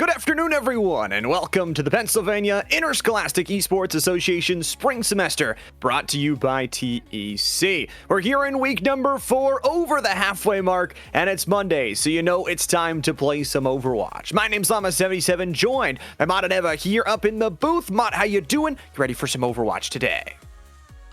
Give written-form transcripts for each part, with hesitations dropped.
Good afternoon, everyone, and welcome to the Pennsylvania Interscholastic Esports Association Spring Semester, brought to you by TEC. We're here in week number 4, over the halfway mark, and it's Monday, so you know it's time to play some Overwatch. My name's Llama77, joined by Mott and Eva here up in the booth. Mott, how you doing? You ready for some Overwatch today?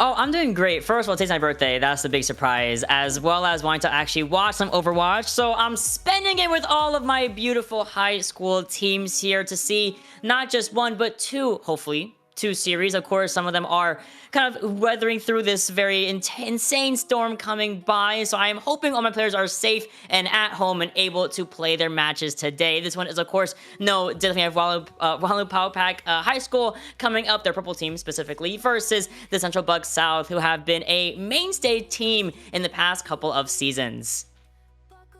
Oh, I'm doing great. First of all, today's my birthday. That's the big surprise, as well as wanting to actually watch some Overwatch. So I'm spending it with all of my beautiful high school teams here to see not just one, but two, hopefully, two series. Of course, some of them are kind of weathering through this very insane storm coming by. So I am hoping all my players are safe and at home and able to play their matches today. This one is, of course, definitely have Wallenpaupack High School coming up, their purple team specifically, versus the Central Bucks South, who have been a mainstay team in the past couple of seasons.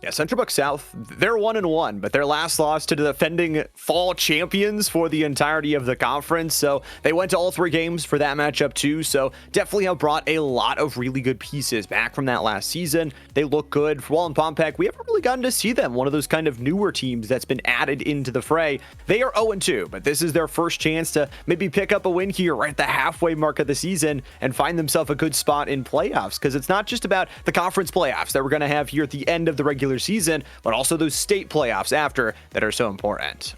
Yeah, Central Bucks South, they're 1-1, but their last loss to the defending fall champions for the entirety of the conference. So they went to all 3 games for that matchup too. So definitely have brought a lot of really good pieces back from that last season. They look good. For Wallenpaupack, we haven't really gotten to see them. One of those kind of newer teams that's been added into the fray. They are 0-2, but this is their first chance to maybe pick up a win here right at the halfway mark of the season and find themselves a good spot in playoffs. Because it's not just about the conference playoffs that we're going to have here at the end of the regular season, but also those state playoffs after that are so important.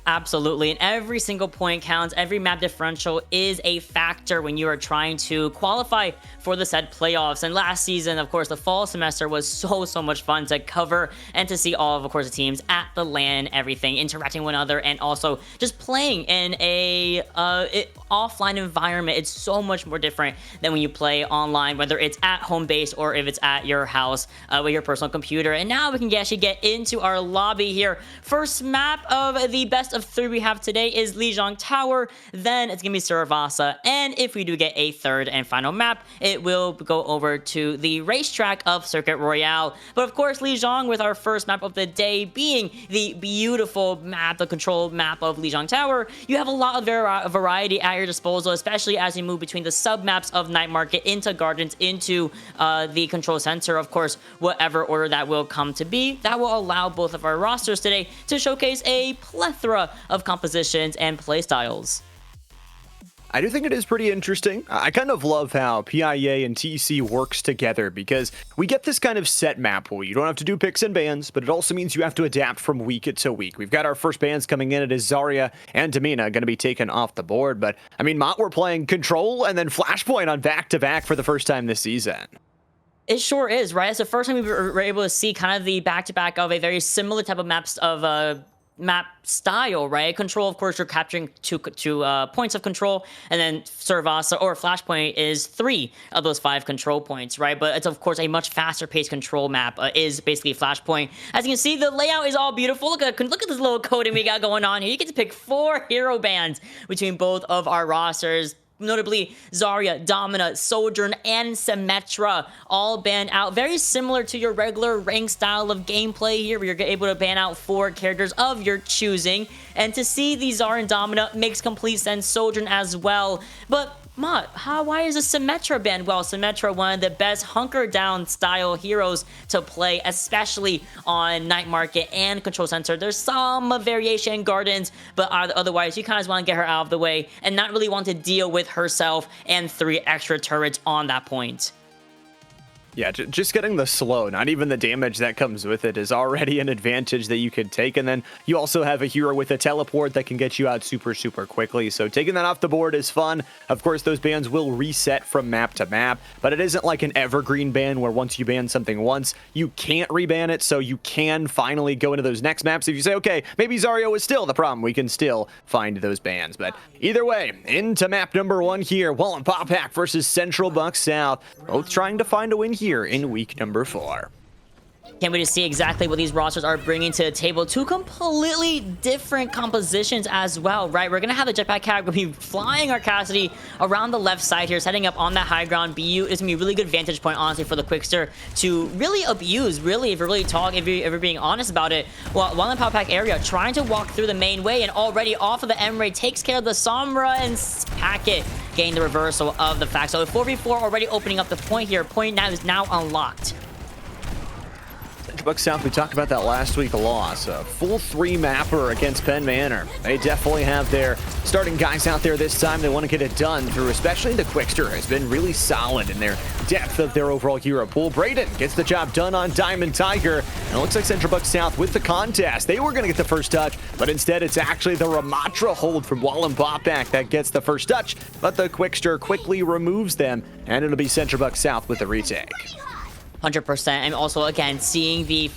Absolutely, and every single point counts. Every map differential is a factor when you are trying to qualify for the said playoffs. And last season, of course, the fall semester was so much fun to cover and to see all of course, the teams at the LAN, everything, interacting with one another, and also just playing in a offline environment. It's so much more different than when you play online, whether it's at home base or if it's at your house with your personal computer. And now we can actually get into our lobby here. First map of the best of 3 we have today is Lijiang Tower, then it's gonna be Saravasa, and if we do get a third and final map, it will go over to the racetrack of Circuit Royale. But of course, Lijiang, with our first map of the day being the beautiful map, the control map of Lijiang Tower, you have a lot of variety at your disposal, especially as you move between the sub maps of Night Market into Gardens into the control center. Of course, whatever order that will come to be, that will allow both of our rosters today to showcase a plethora of compositions and playstyles. I do think it is pretty interesting. I kind of love how PIA and TEC works together because we get this kind of set map pool. You don't have to do picks and bans, but it also means you have to adapt from week to week. We've got our first bans coming in. It is Zarya and Damina going to be taken off the board. But I mean, Mott, we're playing Control and then Flashpoint on back-to-back for the first time this season. It sure is, right? It's the first time we were able to see kind of the back-to-back of a very similar type of maps of map style, right? Control, of course, you're capturing two points of control, and then Saravasa or Flashpoint is 3 of those 5 control points, right? But it's, of course, a much faster paced control map is basically Flashpoint. As you can see, the layout is all beautiful. Look at this little coding we got going on here. You get to pick 4 hero bands between both of our rosters. Notably, Zarya, Domina, Sojourn, and Symmetra all banned out. Very similar to your regular rank style of gameplay here, where you're able to ban out 4 characters of your choosing. And to see the Zarya and Domina makes complete sense. Sojourn as well. But Mott, why is a Symmetra banned? Well, Symmetra, one of the best hunker down style heroes to play, especially on Night Market and Control Center. There's some variation in Gardens, but otherwise you kind of want to get her out of the way and not really want to deal with herself and 3 extra turrets on that point. Yeah, just getting the slow, not even the damage that comes with it, is already an advantage that you could take. And then you also have a hero with a teleport that can get you out super quickly. So taking that off the board is fun. Of course, those bans will reset from map to map, but it isn't like an evergreen ban where once you ban something once, you can't reban it. So you can finally go into those next maps. If you say, okay, maybe Zarya is still the problem, we can still find those bans. But either way, into map number 1 here, Wallenpaupack versus Central Bucks South, both trying to find a win here in week number 4. Can't wait to see exactly what these rosters are bringing to the table. 2 completely different compositions as well, right? We're going to have the jetpack cat. We're going to be flying our Cassidy around the left side here, setting up on that high ground. BU is going to be a really good vantage point, honestly, for the Quickster to really abuse, really, if you're really talking, if you're being honest about it. Well, Wallenpaupack area, trying to walk through the main way, and already off of the M-Ray, takes care of the Sombra and Packet, getting the reversal of the fact. So the 4v4 already opening up the point here. Point now is now unlocked. Buck South, we talked about that last week, a loss. A full 3-mapper against Penn Manor. They definitely have their starting guys out there this time. They want to get it done through, especially the Quickster has been really solid in their depth of their overall hero pool. Braden gets the job done on Diamond Tiger. And it looks like Central Buck South with the contest. They were going to get the first touch, but instead it's actually the Ramatra hold from Wallenpaupack that gets the first touch. But the Quickster quickly removes them, and it'll be Central Buck South with the retake. 100%. And also, again, seeing the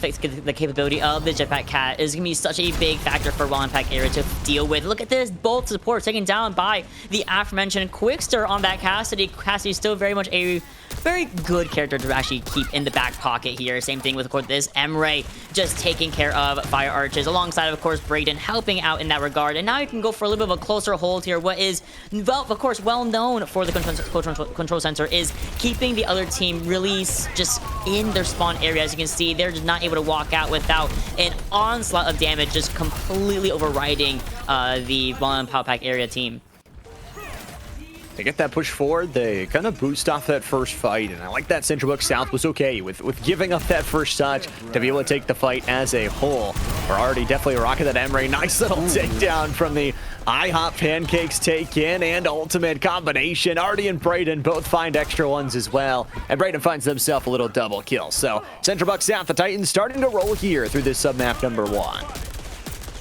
capability of the Jetpack Cat is going to be such a big factor for Wallenpaupack area to deal with. Look at this. Both supports taken down by the aforementioned Quickster on that Cassidy. Cassidy is still very much a very good character to actually keep in the back pocket here. Same thing with, of course, this Emre just taking care of Fire Arches alongside, of course, Braden helping out in that regard. And now you can go for a little bit of a closer hold here. What is, well, of course, well known for the control center is keeping the other team really just in their spawn area. As you can see, they're just not able to walk out without an onslaught of damage just completely overriding the Wallenpaupack area team. They get that push forward, they kind of boost off that first fight, and I like that Central Buck South was okay with giving up that first touch to be able to take the fight as a whole. We're already definitely rocking that Emre. Nice little takedown from the IHOP Pancakes take in and ultimate combination. Artie and Braden both find extra ones as well, and Braden finds himself a little double kill. So Central Buck South, the Titans starting to roll here through this submap number 1.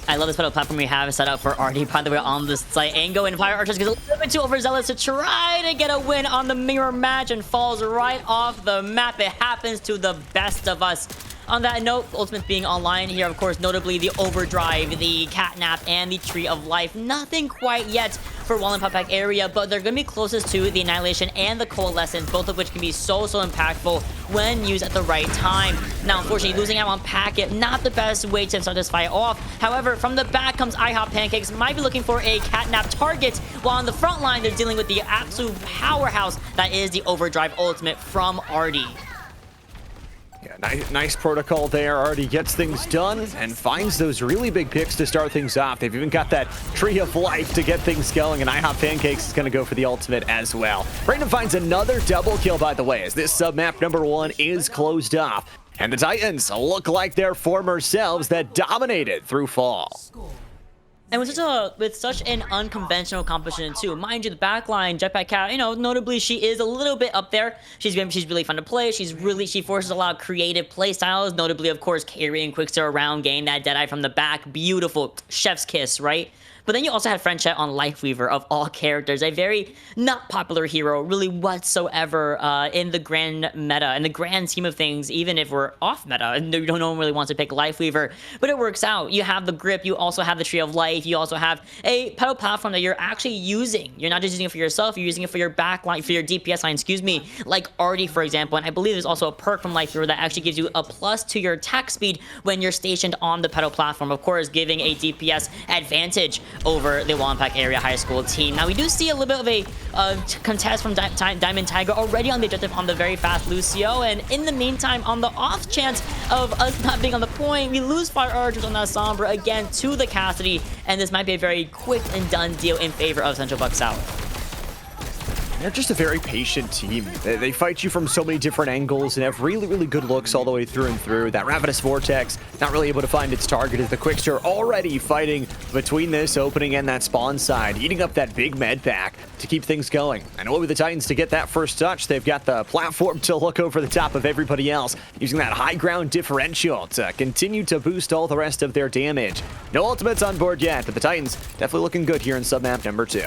I love this pedal platform we have set up for Artie, by the way, on this site. Ango and Fire Archers gets a little bit too overzealous to try to get a win on the mirror match and falls right off the map. It happens to the best of us. On that note, Ultimate being online here, of course, notably the Overdrive, the Catnap, and the Tree of Life. Nothing quite yet for Wallenpaupack area, but they're going to be closest to the Annihilation and the Coalescence, both of which can be so impactful when used at the right time. Now, unfortunately, losing out on Packet, not the best way to start this fight off. However, from the back comes IHOP Pancakes, might be looking for a Catnap target, while on the front line, they're dealing with the absolute powerhouse that is the Overdrive Ultimate from Artie. Yeah, nice protocol there. Already gets things done and finds those really big picks to start things off. They've even got that Tree of Life to get things going, and IHOP Pancakes is going to go for the ultimate as well. Brandon finds another double kill, by the way, as this submap number 1 is closed off. And the Titans look like their former selves that dominated through fall. And with such an unconventional composition too, mind you, the backline Jetpack Cat, you know, notably she is a little bit up there. She's really fun to play. She forces a lot of creative play styles, notably, of course, carrying Quickster around, getting that Deadeye from the back, beautiful chef's kiss, right? But then you also had Frenchette on Lifeweaver, of all characters, a very not popular hero, really whatsoever, in the grand meta, in the grand scheme of things, even if we're off meta, and no one really wants to pick Lifeweaver, but it works out. You have the grip, you also have the Tree of Life, you also have a pedal platform that you're actually using. You're not just using it for yourself, you're using it for your back line, for your DPS line, excuse me, like Artie, for example, and I believe there's also a perk from Lifeweaver that actually gives you a plus to your attack speed when you're stationed on the pedal platform, of course, giving a DPS advantage over the Wallenpaupack area high school team. Now, we do see a little bit of a contest from Diamond Tiger already on the objective on the very fast Lucio, and in the meantime, on the off chance of us not being on the point, we lose Fire Archers on that Sombra again to the Cassidy, and this might be a very quick and done deal in favor of Central Buck South. They're just a very patient team. They fight you from so many different angles and have really good looks all the way through and through. That Ravenous Vortex, not really able to find its target as the Quickster already fighting between this opening and that spawn side, eating up that big med pack to keep things going. And with the Titans to get that first touch, they've got the platform to look over the top of everybody else, using that high ground differential to continue to boost all the rest of their damage. No ultimates on board yet, but the Titans definitely looking good here in submap number 2.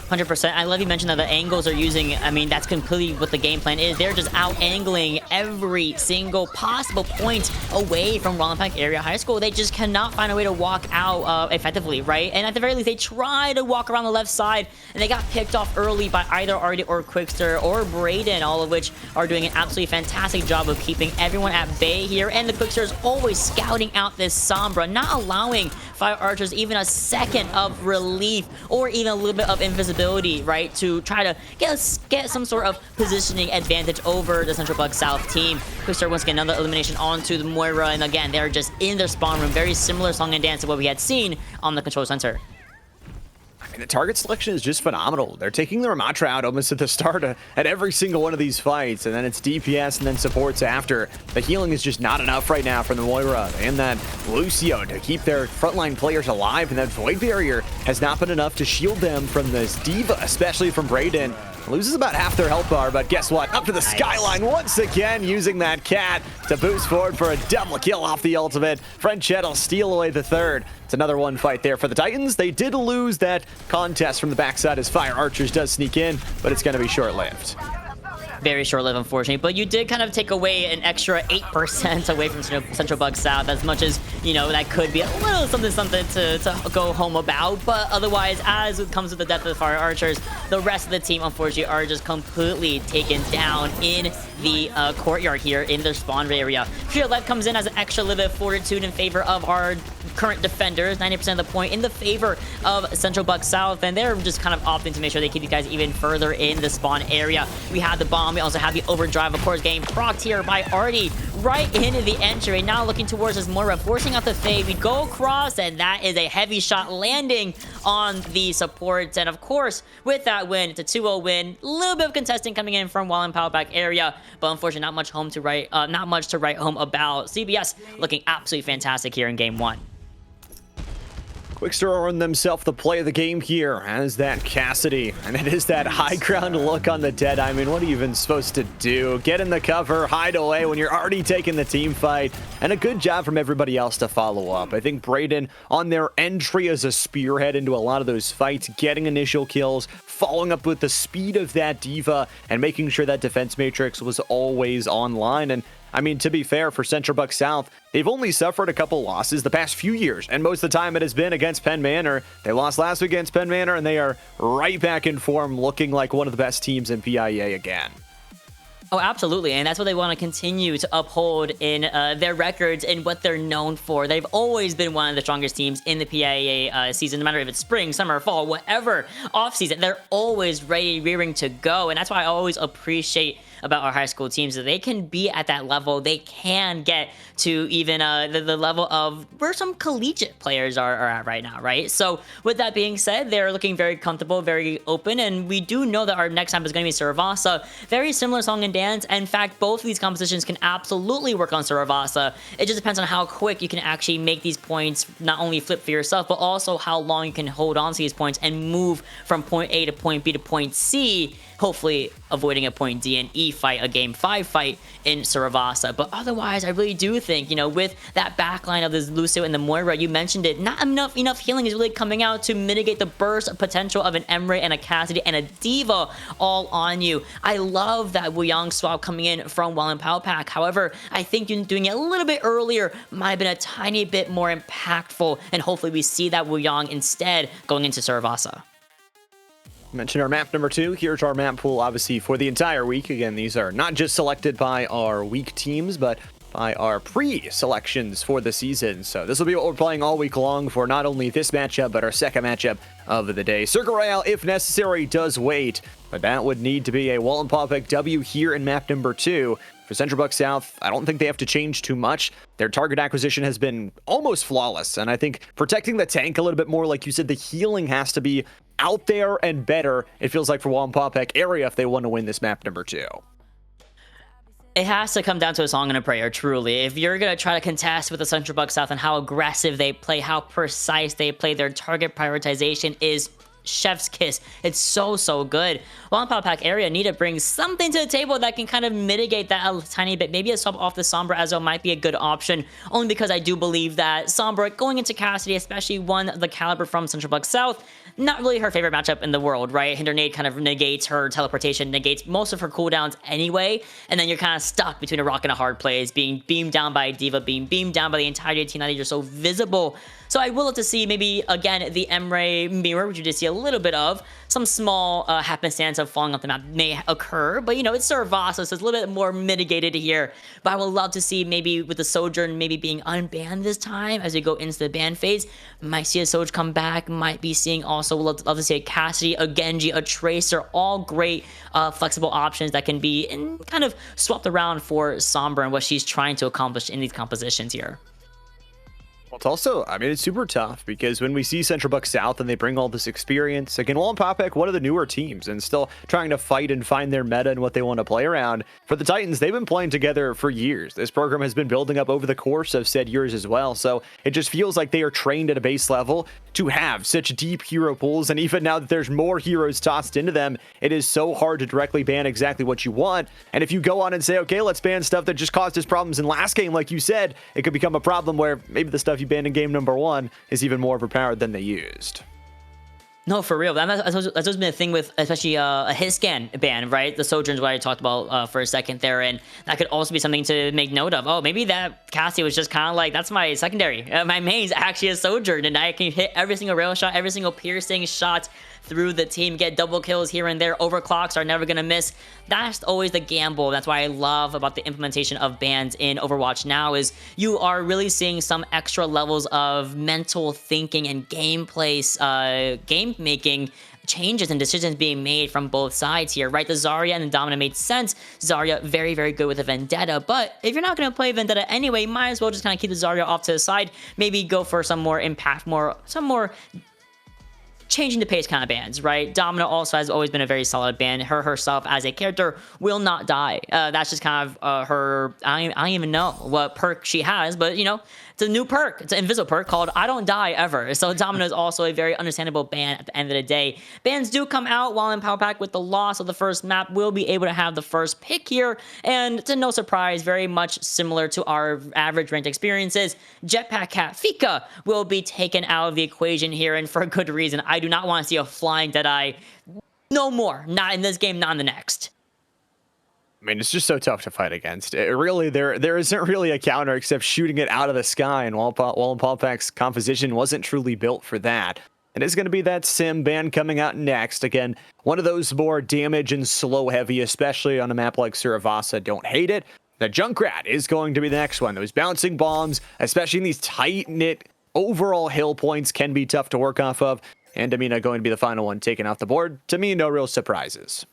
100%. I love you mentioned that the angles are using, I mean, that's completely what the game plan is. They're just out-angling every single possible point away from Wallenpaupack area high school. They just cannot find a way to walk out effectively, right? And at the very least, they try to walk around the left side, and they got picked off early by either Artie or Quickster or Braden, all of which are doing an absolutely fantastic job of keeping everyone at bay here. And the Quickster is always scouting out this Sombra, not allowing Fire Archers even a second of relief or even a little bit of invisibility, right, to try to get some sort of positioning advantage over the Central Buck South team. Quickster once again, another elimination onto the Moira, and again, they're just in their spawn room. Very similar song and dance to what we had seen on the control center. the target selection is just phenomenal. They're taking the Ramatra out almost at the start at every single one of these fights, and then it's DPS and then supports after. The healing is just not enough right now from the Moira and that Lucio to keep their frontline players alive, and that Void Barrier has not been enough to shield them from this D.Va, especially from Brayden. Loses about half their health bar, but guess what? Up to the skyline once again, using that cat to boost forward for a double kill off the ultimate. Frenchet'll steal away the third. It's another one fight there for the Titans. They did lose that contest from the backside as Fire Archers does sneak in, but it's going to be short-lived. Very short-lived, unfortunately, but you did kind of take away an extra 8% away from Central Bug South, as much as, you know, that could be a little something to go home about. But otherwise, as it comes with the death of the Fire Archers, the rest of the team, unfortunately, are just completely taken down in the courtyard here in their spawn area. Fiolet comes in as an extra little bit of fortitude in favor of our current defenders, 90% of the point in the favor of Central Bug South, and they're just kind of opting to make sure they keep these guys even further in the spawn area. We had the bomb, we also have the overdrive, of course, getting procced here by Artie right into the entry. Now looking towards his Moira, forcing out the fade. We go across, and that is a heavy shot landing on the supports. And of course, with that win, it's a 2-0 win. A little bit of contesting coming in from Wallenpaupack area, but unfortunately, not much to write home about. CBS looking absolutely fantastic here in game one. Quickster earned themselves the play of the game here as that Cassidy, and it is that high ground look on the dead. I mean, what are you even supposed to do? Get in the cover, hide away when you're already taking the team fight, and a good job from everybody else to follow up. I think Brayden on their entry as a spearhead into a lot of those fights, getting initial kills, following up with the speed of that D.Va, and making sure that defense matrix was always online. And I mean, to be fair, for Central Buck South, they've only suffered a couple losses the past few years, and most of the time it has been against Penn Manor. They lost last week against Penn Manor, and they are right back in form, looking like one of the best teams in PIEA again. Oh, absolutely, and that's what they want to continue to uphold in their records and what they're known for. They've always been one of the strongest teams in the PIEA season, no matter if it's spring, summer, fall, whatever off-season. They're always ready, rearing to go, and that's why I always appreciate about our high school teams, that they can be at that level. They can get to even the level of where some collegiate players are at right now, right? So with that being said, they're looking very comfortable, very open, and we do know that our next time is going to be Saravasa. Very similar song and dance. In fact, both of these compositions can absolutely work on Saravasa. It just depends on how quick you can actually make these points not only flip for yourself, but also how long you can hold on to these points and move from point A to point B to point C, hopefully avoiding a point D and E fight, a game 5 fight in Saravasa. But otherwise, I really do think, you know, with that backline of this Lucio and the Moira, you mentioned it, not enough healing is really coming out to mitigate the burst potential of an Emre and a Cassidy and a D.Va all on you. I love that Wuyang swap coming in from Wallenpaupack. However, I think doing it a little bit earlier might have been a tiny bit more impactful, and hopefully we see that Wuyang instead going into Saravasa. Mention our map number 2. Here's our map pool, obviously, for the entire week. Again, these are not just selected by our week teams, but by our pre-selections for the season. So this will be what we're playing all week long for not only this matchup, but our second matchup of the day. Circle Royale, if necessary, does wait, but that would need to be a Wallenpaupack W here in map number 2. For Central Buck South, I don't think they have to change too much. Their target acquisition has been almost flawless, and I think protecting the tank a little bit more, like you said, the healing has to be out there and better, it feels like, for Wallenpaupack area if they want to win this map number 2. It has to come down to a song and a prayer, truly. If you're going to try to contest with the Central Buck South and how aggressive they play, how precise they play, their target prioritization is chef's kiss. It's so good. Wallenpaupack area need to bring something to the table that can kind of mitigate that a tiny bit. Maybe a sub off the Sombra as well might be a good option, only because I do believe that Sombra going into Cassidy, especially one of the caliber from Central Buck South, not really her favorite matchup in the world, right? Hinder Nade kind of negates her teleportation, negates most of her cooldowns anyway, and then you're kind of stuck between a rock and a hard place, being beamed down by a D.Va, being beamed down by the entirety of Team 90. You're so visible. So I will love to see maybe, again, the Emre mirror, which you did see a little bit of. Some small happenstance of falling off the map may occur, but, you know, it's Saravasa, so it's a little bit more mitigated here. But I would love to see maybe with the Sojourn maybe being unbanned this time as we go into the ban phase. Might see a Soj come back, might be seeing also, love to see a Cassidy, a Genji, a Tracer, all great flexible options that can be kind of swapped around for Sombra and what she's trying to accomplish in these compositions here. It's also, I mean, it's super tough because when we see Central Buck South and they bring all this experience, again, Wallenpaupack, one of the newer teams, and still trying to fight and find their meta and what they want to play around. For the Titans, they've been playing together for years. This program has been building up over the course of said years as well. So it just feels like they are trained at a base level to have such deep hero pools. And even now that there's more heroes tossed into them, it is so hard to directly ban exactly what you want. And if you go on and say, okay, let's ban stuff that just caused us problems in last game, like you said, it could become a problem where maybe the stuff you banned in game number 1 is even more overpowered than they used. No, for real. That's always been a thing with, especially a hit scan ban, right? The Sojourn's what I talked about for a second there, and that could also be something to make note of. Oh, maybe that Cassie was just kind of like, that's my secondary. My main's actually a Sojourn, and I can hit every single rail shot, every single piercing shot through the team, get double kills here and there. Overclocks are never going to miss. That's always the gamble. That's why I love about the implementation of bans in Overwatch now is you are really seeing some extra levels of mental thinking and gameplay, game making changes and decisions being made from both sides here, right? The Zarya and the Domina made sense. Zarya very, very good with a Vendetta, but if you're not going to play Vendetta anyway, might as well just kind of keep the Zarya off to the side. Maybe go for some more impact, some more changing the pace kind of bans, right? Domina also has always been a very solid ban. Herself as a character will not die. That's just kind of her, I don't even know what perk she has, but you know, it's a new perk. It's an invisible perk called I Don't Die Ever. So Domina is also a very understandable ban at the end of the day. Bans do come out. Wallenpaupack, with the loss of the first map, will be able to have the first pick here. And to no surprise, very much similar to our average ranked experiences, Jetpack Cat Fika will be taken out of the equation here, and for a good reason. I do not want to see a flying Deadeye. No more. Not in this game, not in the next. I mean, it's just so tough to fight against. It really, there isn't really a counter except shooting it out of the sky, and Wallenpaupack's composition wasn't truly built for that. It is going to be that Sim ban coming out next. Again, one of those more damage and slow heavy, especially on a map like Suravasa. Don't hate it. The Junkrat is going to be the next one. Those bouncing bombs, especially in these tight-knit overall hill points, can be tough to work off of. And Damina going to be the final one taken off the board. To me, no real surprises.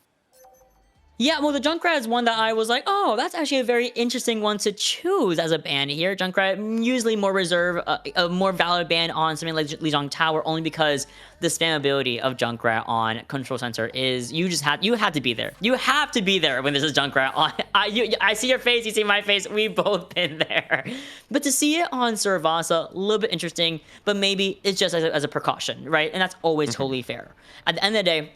Yeah, well, the Junkrat is one that I was like, oh, that's actually a very interesting one to choose as a ban here. Junkrat, usually more reserve, a more valid ban on something like Lijiang Tower, only because the spammability of Junkrat on Control Center is, you have to be there. You have to be there when this is Junkrat on. I see your face, you see my face, we've both been there. But to see it on Suravasa, a little bit interesting, but maybe it's just as a precaution, right? And that's always totally fair. At the end of the day,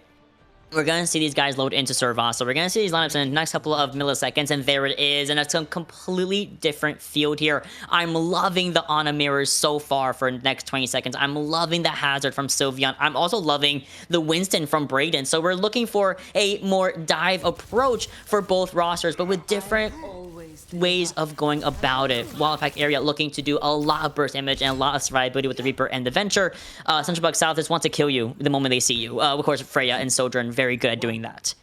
we're going to see these guys load into Suravasa. We're going to see these lineups in the next couple of milliseconds, and there it is. And it's a completely different field here. I'm loving the Ana mirrors so far for the next 20 seconds. I'm loving the Hazard from Sylveon. I'm also loving the Winston from Brayden. So we're looking for a more dive approach for both rosters, but with different ways of going about it. Wallenpaupack area looking to do a lot of burst damage and a lot of survivability with the Reaper and the Venture. Central Buck South just want to kill you the moment they see you. Of course, Freya and Sojourn very good at doing that.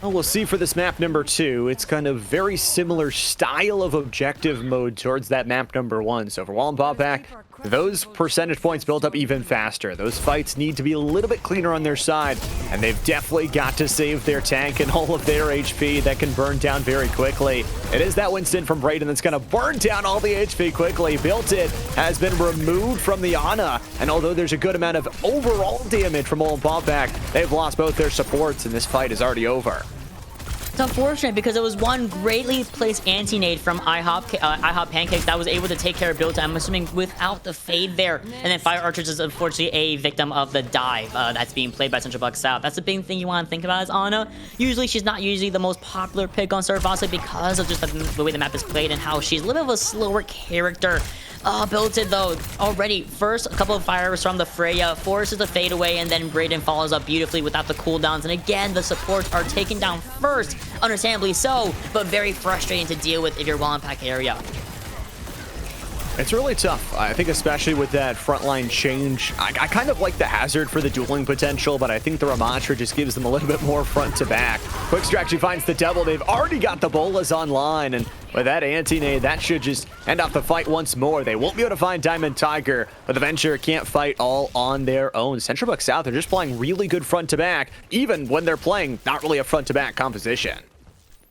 Well, we'll see for this map number 2. It's kind of very similar style of objective mode towards that map number 1. So for Wallenpaupack, those percentage points built up even faster. Those fights need to be a little bit cleaner on their side, and they've definitely got to save their tank and all of their HP that can burn down very quickly. It is that Winston from Brayden that's going to burn down all the HP quickly. Built It has been removed from the Ana, and although there's a good amount of overall damage from Wallenpaupack, they've lost both their supports, and this fight is already over. It's unfortunate because it was one greatly placed anti-nade from IHOP Pancakes that was able to take care of Built. I'm assuming without the fade there. And then Fire Archers is unfortunately a victim of the dive that's being played by Central Buck South. That's the big thing you want to think about as Ana. Usually she's not usually the most popular pick on Suravasa because of just the way the map is played and how she's a little bit of a slower character. Built It though, already first a couple of fires from the Freya, forces the fade away, and then Brayden follows up beautifully without the cooldowns. And again, the supports are taken down first, understandably so, but very frustrating to deal with if you're Wallenpaupack area. It's really tough. I think especially with that frontline change, I kind of like the Hazard for the dueling potential, but I think the Ramatra just gives them a little bit more front to back. Quickster actually finds the double. They've already got the Bolas online, and with that anti-nade, that should just end off the fight once more. They won't be able to find Diamond Tiger, but the Venture can't fight all on their own. Central Buck South are just playing really good front to back, even when they're playing not really a front to back composition.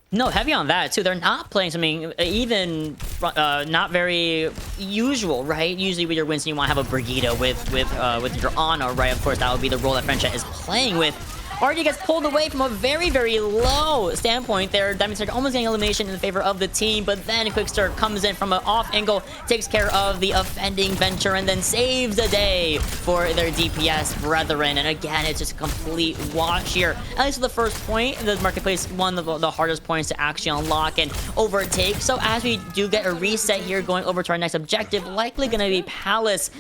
No, heavy on that too. They're not playing something even not very usual, right? Usually with your Winston, you want to have a Brigitte with your Ana, right? Of course, that would be the role that French is playing with. Artie gets pulled away from a very, very low standpoint there. Diamond Tiger almost getting elimination in favor of the team, but then Quickster comes in from an off angle, takes care of the offending Venture, and then saves the day for their DPS brethren. And again, it's just a complete wash here. At least for the first point, the Marketplace, one of the hardest points to actually unlock and overtake. So as we do get a reset here, going over to our next objective, likely going to be Palace.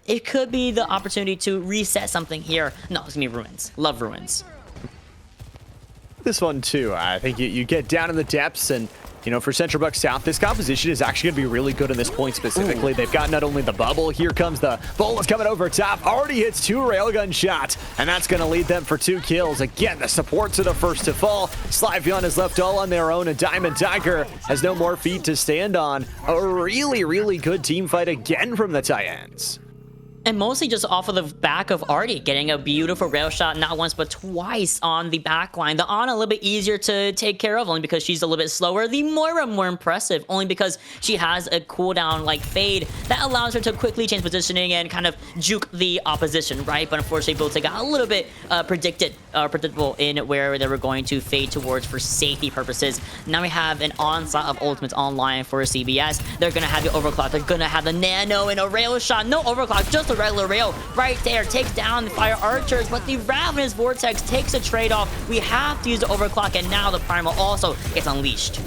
It could be the opportunity to reset something here. No, it's gonna be Ruins. Love Ruins. This one too, I think you get down in the depths, and you know, for Central Buck South, this composition is actually gonna be really good in this point specifically. They've got not only the bubble, here comes the Bolas coming over top, already hits 2 railgun shots, and that's gonna lead them for 2 kills. Again, the supports are the first to fall. Slivion is left all on their own, and Diamond Tiger has no more feet to stand on. A really, really good team fight again from the Tyans. And mostly just off of the back of Artie getting a beautiful rail shot, not once but twice on the back line. The Ana a little bit easier to take care of, only because she's a little bit slower. The Moira more impressive, only because she has a cooldown like fade that allows her to quickly change positioning and kind of juke the opposition, right? But unfortunately, Bulltech got a little bit predictable in where they were going to fade towards for safety purposes. Now we have an onslaught of ultimates online for CBS. They're gonna have the overclock. They're gonna have the nano and a rail shot. No overclock, just a regular rail right there, takes down the fire archers, but the Ravenous Vortex takes a trade-off. We have to use the overclock, and now the Primal also gets unleashed.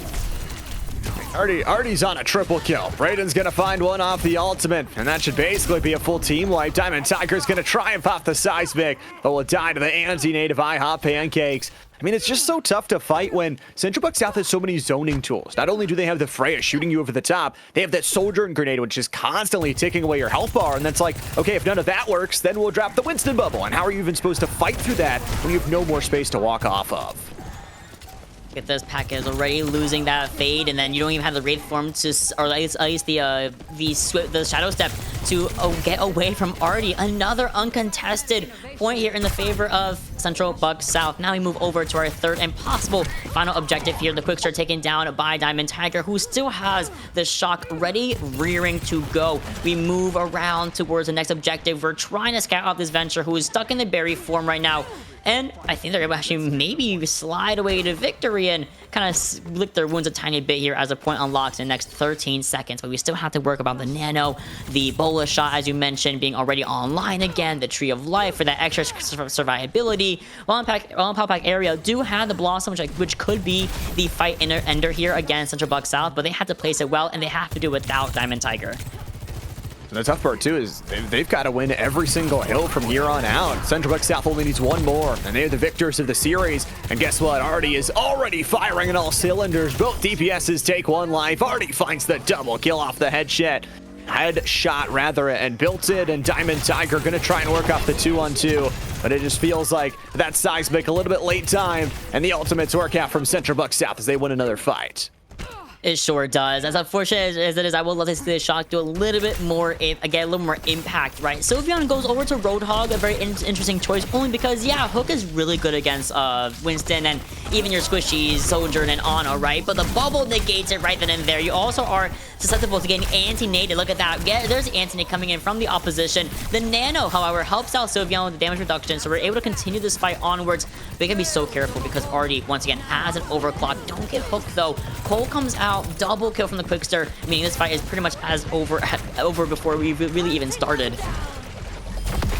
Artie's on a triple kill. Brayden's gonna find one off the ultimate, and that should basically be a full team wipe. Diamond Tiger's gonna triumph off the seismic, but will die to the anti-native IHOP pancakes. I mean, it's just so tough to fight when Central Buck South has so many zoning tools. Not only do they have the Freya shooting you over the top, they have that Soldier and Grenade, which is constantly taking away your health bar. And that's like, okay, if none of that works, then we'll drop the Winston bubble. And how are you even supposed to fight through that when you have no more space to walk off of? Get this pack is already losing that fade, and then you don't even have the Wraith form to, or at least the Shadow Step to get away from Artie. Another uncontested point here in the favor of Central Buck South. Now we move over to our third and possible final objective here. The Quickster taken down by Diamond Tiger, who still has the Shock ready, rearing to go. We move around towards the next objective. We're trying to scout out this Venture, who is stuck in the berry form right now. And I think they're able to actually maybe slide away to victory and kind of lick their wounds a tiny bit here as a point unlocks in the next 13 seconds. But we still have to work about the nano, the Bola shot, as you mentioned, being already online again, the Tree of Life for that extra survivability. Wallenpaupack area do have the Blossom, which could be the fight ender here against Central Buck South, but they have to place it well, and they have to do it without Diamond Tiger. And the tough part, too, is they've got to win every single hill from here on out. Central Buck South only needs one more, and they're the victors of the series. And guess what? Artie is already firing on all cylinders. Both DPSs take 1 life. Artie finds the double kill off the headshot, and built it. And Diamond Tiger going to try and work off the 2-on-2. But it just feels like that seismic a little bit late time, and the ultimates work out from Central Buck South as they win another fight. It sure does. As unfortunate as it is, I would love to see the Shock do a little bit more, again, a little more impact, right? Sylveon goes over to Roadhog, a very interesting choice, only because, yeah, Hook is really good against Winston and even your squishies, Sojourn and Ana, right? But the bubble negates it right then and there. You also are susceptible to getting anti-nated. Look at that. There's anti-nade coming in from the opposition. The Nano, however, helps out Sylveon with the damage reduction, so we're able to continue this fight onwards. We can be so careful because Artie, once again, has an overclock. Don't get hooked, though. Cole comes out, double kill from the Quickster, meaning this fight is pretty much over before we really even started.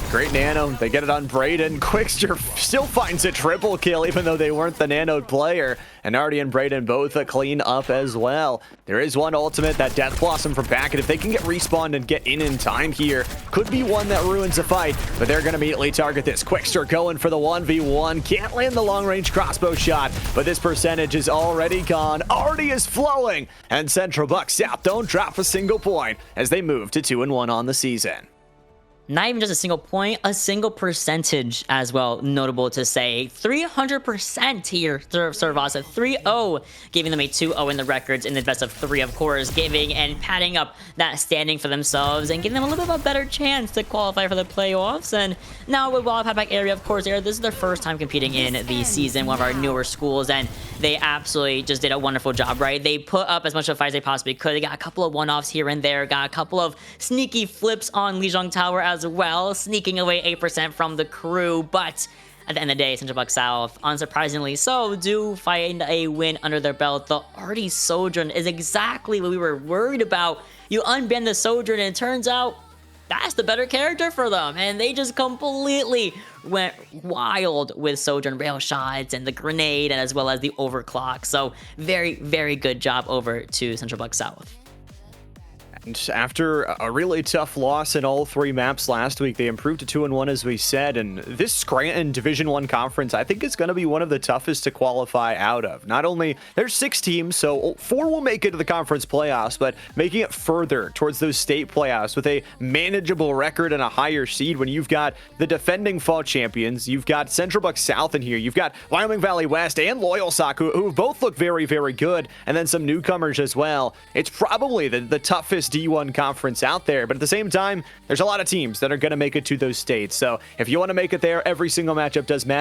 Great nano. They get it on Brayden. Quickster still finds a triple kill, even though they weren't the nanoed player. And Artie and Brayden both clean up as well. There is one ultimate, that Death Blossom from Packet. If they can get respawned and get in time here, could be one that ruins a fight. But they're going to immediately target this. Quickster going for the 1v1. Can't land the long-range crossbow shot, but this percentage is already gone. Artie is flowing. And Central Buck South don't drop a single point as they move to 2-1 on the season. not even just a single point, a single percentage as well. Notable to say, 300% here. Servasa 3-0, giving them a 2-0 in the records in the best of 3, of course, giving and padding up that standing for themselves and giving them a little bit of a better chance to qualify for the playoffs. And now with Wallenpaupack area, of course, this is their first time competing in the season, one of our newer schools, and they absolutely just did a wonderful job, right? They put up as much of a fight as they possibly could. They got a couple of one-offs here and there, got a couple of sneaky flips on Lijiang Tower as well, sneaking away 8% from the crew, but at the end of the day, Central Buck South, unsurprisingly so, do find a win under their belt. The Artie Sojourn is exactly what we were worried about. You unban the Sojourn, and it turns out that's the better character for them, and they just completely went wild with Sojourn rail shots and the grenade, and as well as the overclock. So very, very good job over to Central Buck South. And after a really tough loss in all 3 maps last week, they improved to 2-1, as we said. And this Scranton Division 1 conference, I think, is going to be one of the toughest to qualify out of. Not only there's 6 teams, so 4 will make it to the conference playoffs, but making it further towards those state playoffs with a manageable record and a higher seed when you've got the defending fall champions, you've got Central Buck South in here, you've got Wyoming Valley West and Loyal Sock, who both look very, very good, and then some newcomers as well. It's probably the toughest D1 conference out there, but at the same time, there's a lot of teams that are going to make it to those states. So if you want to make it there, every single matchup does matter.